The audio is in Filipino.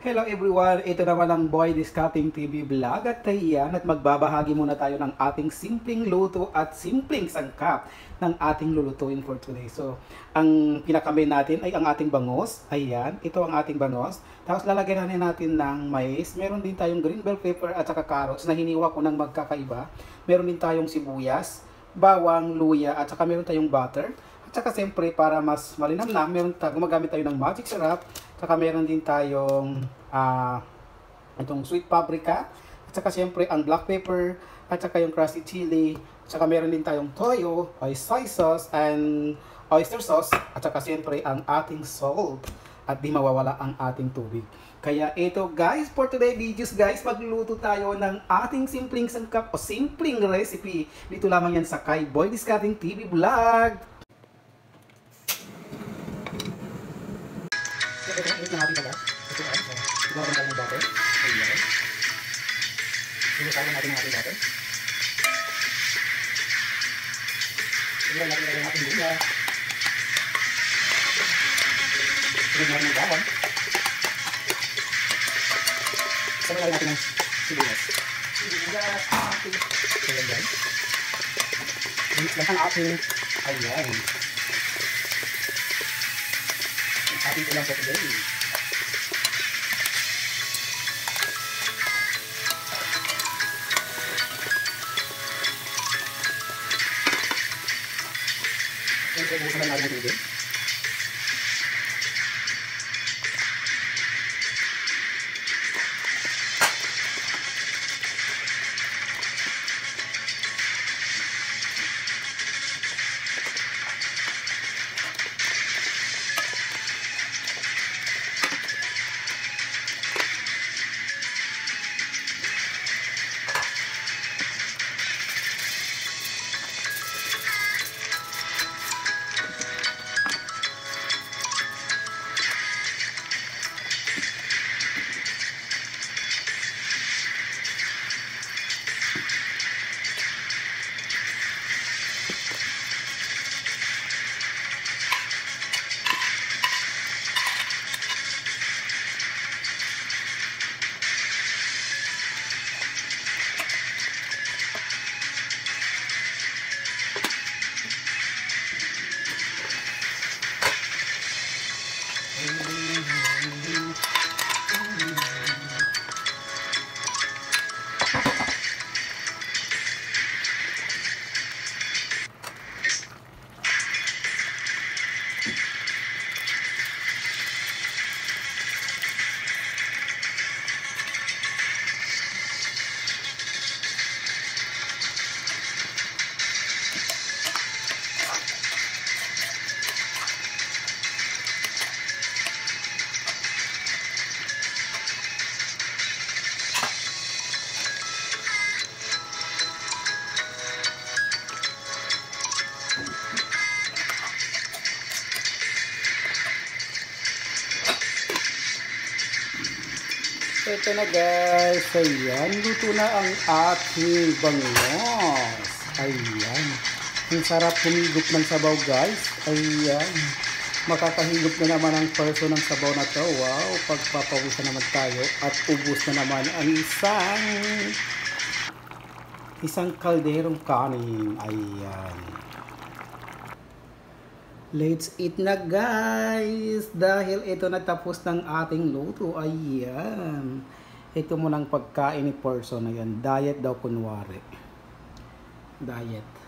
Hello everyone, ito naman ang Boy Discarding TV Vlog at ayan at magbabahagi muna tayo ng ating simpleng luto at simpleng sangkap ng ating lulutuin for today. So, ang pinakamain natin ay ang ating bangos. Ayan, ito ang ating bangos. Tapos lalagyan natin ng mais. Meron din tayong green bell pepper at saka carrots na hiniwa ko ng magkakaiba. Meron din tayong sibuyas, bawang, luya at saka meron tayong butter. At saka siyempre para mas malinamnam, gumagamit tayo ng magic syrup. Saka meron din tayong itong sweet paprika. At saka siyempre ang black pepper. At saka yung crusty chili. At saka meron din tayong toyo, soy sauce, and oyster sauce. At saka siyempre ang ating salt. At di mawawala ang ating tubig. Kaya ito guys, for today videos guys, magluluto tayo ng ating simpleng sangkap o simpleng recipe. Dito lamang yan sa kay Boy Discarding TV Vlog. Ito na natin pala. Ito na. Ito na tayo ng butter. Ayan. Sinusayan natin ang ating butter. Ito na natin ang ating luya. Ito na natin ang bawang. Ito na natin ang sibuyas. Sibuyas. Ayan guys. Mix lang ang ating. Ayan. Ating ulam po today. Siyempre, bukusan lang natin ang tubig. Ito na guys, ayan, luto na ang ating bangos. Ayan, ang sarap humigop ng sabaw guys. Ayan, makakahigop na naman ang person ng sabaw na to. Wow, pagpapawisan naman tayo at ubos na naman ang isang kalderong kanin. Ayan. Let's eat na guys! Dahil ito na tapos ng ating luto. Ayan. Ito mo ng pagkain ni person na yan. Diet daw kunwari. Diet.